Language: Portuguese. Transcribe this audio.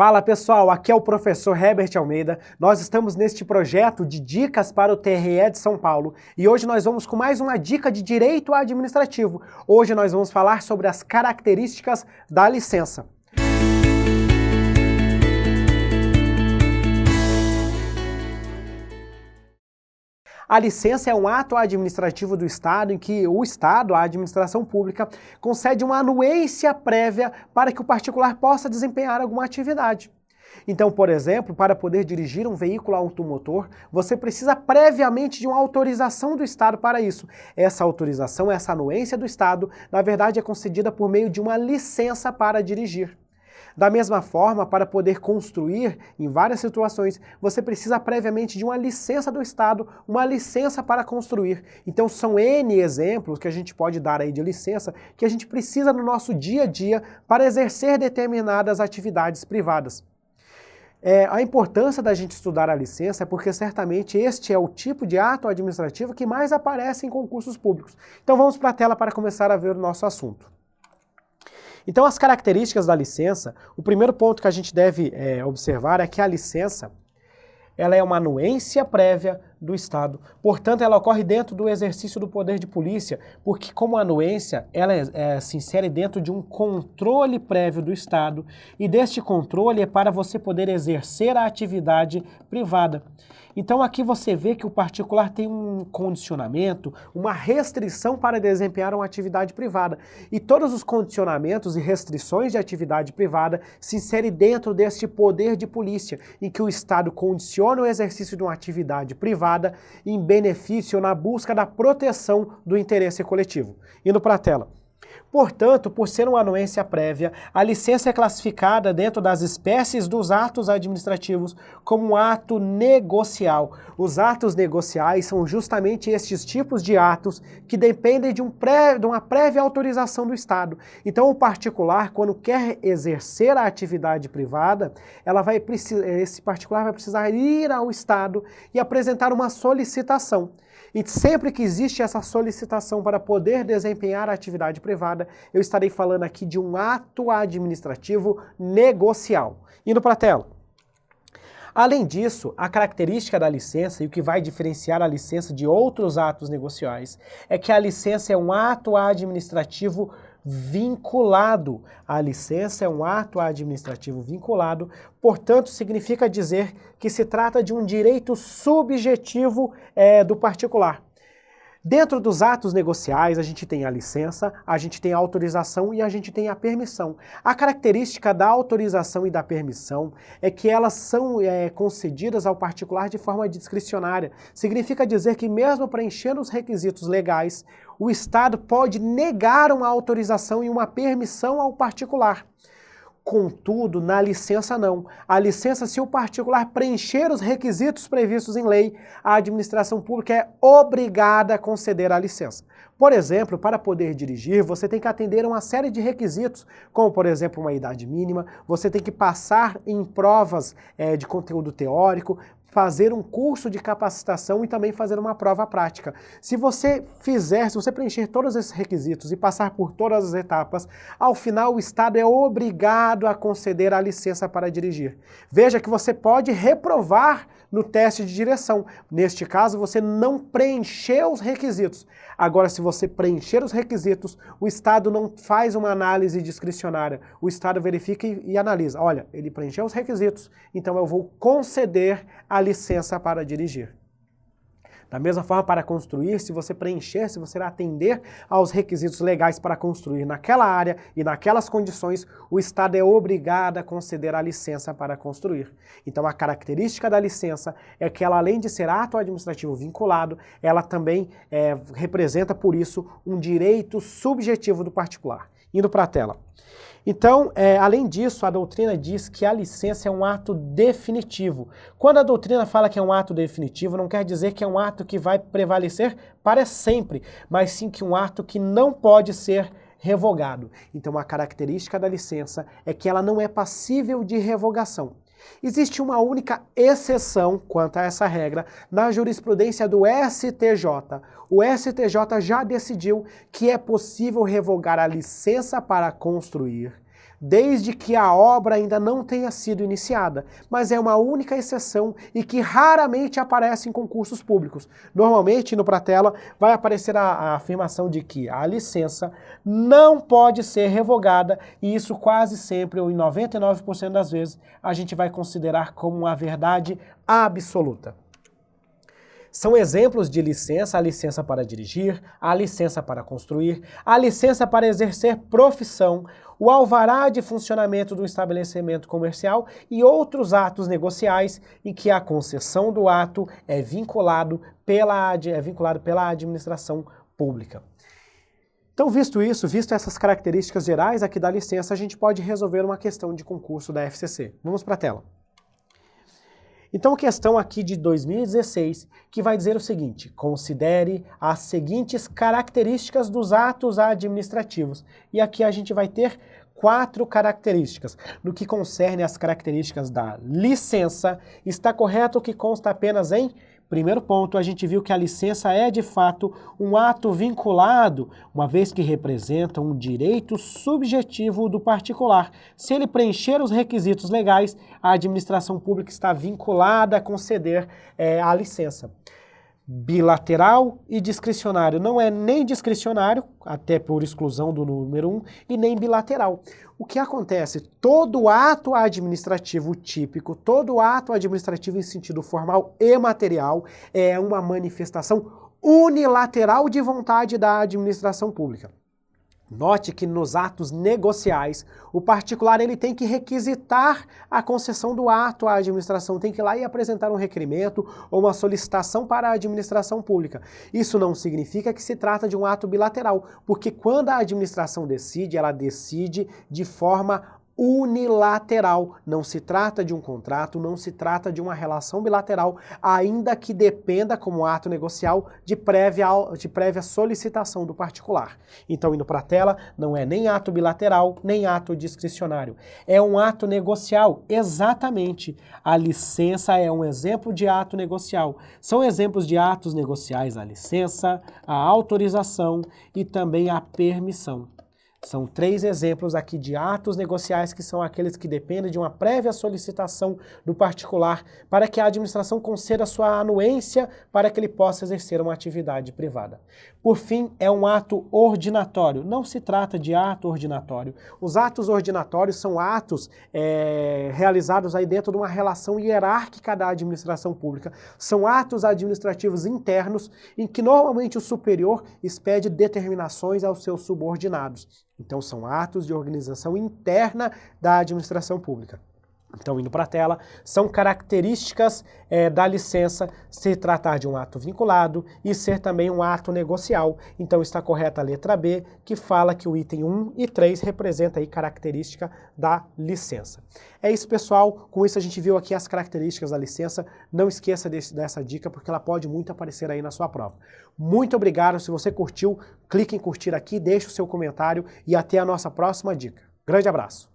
Fala pessoal, aqui é o professor Herbert Almeida. Nós estamos neste projeto de dicas para o TRE de São Paulo e hoje nós vamos com mais uma dica de direito administrativo. Hoje nós vamos falar sobre as características da licença. A licença é um ato administrativo do Estado em que o Estado, a administração pública, concede uma anuência prévia para que o particular possa desempenhar alguma atividade. Então, por exemplo, para poder dirigir um veículo automotor, você precisa previamente de uma autorização do Estado para isso. Essa autorização, essa anuência do Estado, na verdade é concedida por meio de uma licença para dirigir. Da mesma forma, para poder construir, em várias situações, você precisa previamente de uma licença do Estado, uma licença para construir. Então são N exemplos que a gente pode dar aí de licença que a gente precisa no nosso dia a dia para exercer determinadas atividades privadas. A importância da gente estudar a licença é porque certamente este é o tipo de ato administrativo que mais aparece em concursos públicos. Então vamos para a tela para começar a ver o nosso assunto. Então, as características da licença, o primeiro ponto que a gente deve observar é que a licença ela é uma anuência prévia do Estado. Portanto, ela ocorre dentro do exercício do poder de polícia, porque como anuência, ela se insere dentro de um controle prévio do Estado, e deste controle é para você poder exercer a atividade privada. Então aqui você vê que o particular tem um condicionamento, uma restrição para desempenhar uma atividade privada. E todos os condicionamentos e restrições de atividade privada se inserem dentro deste poder de polícia, em que o Estado condiciona o exercício de uma atividade privada em benefício ou na busca da proteção do interesse coletivo. Indo para a tela. Portanto, por ser uma anuência prévia, a licença é classificada dentro das espécies dos atos administrativos como um ato negocial. Os atos negociais são justamente estes tipos de atos que dependem de uma prévia autorização do Estado. Então, o particular, quando quer exercer a atividade privada, esse particular vai precisar ir ao Estado e apresentar uma solicitação. E sempre que existe essa solicitação para poder desempenhar a atividade privada, eu estarei falando aqui de um ato administrativo negocial. Indo para a tela. Além disso, a característica da licença e o que vai diferenciar a licença de outros atos negociais é que a licença é um ato administrativo vinculado. A licença é um ato administrativo vinculado, portanto, significa dizer que se trata de um direito subjetivo do particular. Dentro dos atos negociais, a gente tem a licença, a gente tem a autorização e a gente tem a permissão. A característica da autorização e da permissão é que elas são concedidas ao particular de forma discricionária. Significa dizer que mesmo preenchendo os requisitos legais, o Estado pode negar uma autorização e uma permissão ao particular. Contudo, na licença não. A licença, se o particular preencher os requisitos previstos em lei, a administração pública é obrigada a conceder a licença. Por exemplo, para poder dirigir, você tem que atender a uma série de requisitos, como por exemplo uma idade mínima, você tem que passar em provas de conteúdo teórico, fazer um curso de capacitação e também fazer uma prova prática. Se você preencher todos esses requisitos e passar por todas as etapas, ao final o Estado é obrigado a conceder a licença para dirigir. Veja que você pode reprovar no teste de direção. Neste caso, você não preencheu os requisitos. Agora, se você preencher os requisitos, o Estado não faz uma análise discricionária. O Estado verifica e analisa. Olha, ele preencheu os requisitos, então eu vou conceder a licença para dirigir. Da mesma forma, para construir, se você atender aos requisitos legais para construir naquela área e naquelas condições, o Estado é obrigado a conceder a licença para construir. Então, a característica da licença é que ela, além de ser ato administrativo vinculado, ela também representa, por isso, um direito subjetivo do particular. Indo para a tela. Então, além disso, a doutrina diz que a licença é um ato definitivo. Quando a doutrina fala que é um ato definitivo, não quer dizer que é um ato que vai prevalecer para sempre, mas sim que um ato que não pode ser revogado. Então, a característica da licença é que ela não é passível de revogação. Existe uma única exceção quanto a essa regra na jurisprudência do STJ. O STJ já decidiu que é possível revogar a licença para construir desde que a obra ainda não tenha sido iniciada, mas é uma única exceção e que raramente aparece em concursos públicos. Normalmente, no Pratela, vai aparecer a afirmação de que a licença não pode ser revogada e isso quase sempre, ou em 99% das vezes, a gente vai considerar como uma verdade absoluta. São exemplos de licença: a licença para dirigir, a licença para construir, a licença para exercer profissão, o alvará de funcionamento do estabelecimento comercial e outros atos negociais em que a concessão do ato é vinculado pela administração pública. Então, visto isso, visto essas características gerais aqui da licença, a gente pode resolver uma questão de concurso da FCC. Vamos para a tela. Então, a questão aqui de 2016, que vai dizer o seguinte: considere as seguintes características dos atos administrativos. E aqui a gente vai ter 4 características. No que concerne às características da licença, está correto que consta apenas em... Primeiro ponto, a gente viu que a licença é, de fato, um ato vinculado, uma vez que representa um direito subjetivo do particular. Se ele preencher os requisitos legais, a administração pública está vinculada a conceder a licença. Bilateral e discricionário. Não é nem discricionário, até por exclusão do número 1, e nem bilateral. O que acontece? Todo ato administrativo típico, todo ato administrativo em sentido formal e material é uma manifestação unilateral de vontade da administração pública. Note que nos atos negociais, o particular ele tem que requisitar a concessão do ato à administração, tem que ir lá e apresentar um requerimento ou uma solicitação para a administração pública. Isso não significa que se trata de um ato bilateral, porque quando a administração decide, ela decide de forma unilateral. Não se trata de um contrato, não se trata de uma relação bilateral, ainda que dependa, como ato negocial, de prévia solicitação do particular. Então, indo para a tela, não é nem ato bilateral, nem ato discricionário. É um ato negocial, exatamente. A licença é um exemplo de ato negocial. São exemplos de atos negociais a licença, a autorização e também a permissão. São 3 exemplos aqui de atos negociais que são aqueles que dependem de uma prévia solicitação do particular para que a administração conceda sua anuência para que ele possa exercer uma atividade privada. Por fim, é um ato ordinatório. Não se trata de ato ordinatório. Os atos ordinatórios são atos realizados aí dentro de uma relação hierárquica da administração pública. São atos administrativos internos em que normalmente o superior expede determinações aos seus subordinados. Então, são atos de organização interna da administração pública. Então, indo para a tela, são características da licença se tratar de um ato vinculado e ser também um ato negocial. Então, está correta a letra B, que fala que o item 1 e 3 representa aí característica da licença. É isso, pessoal. Com isso, a gente viu aqui as características da licença. Não esqueça dessa dica, porque ela pode muito aparecer aí na sua prova. Muito obrigado. Se você curtiu, clique em curtir aqui, deixe o seu comentário e até a nossa próxima dica. Grande abraço!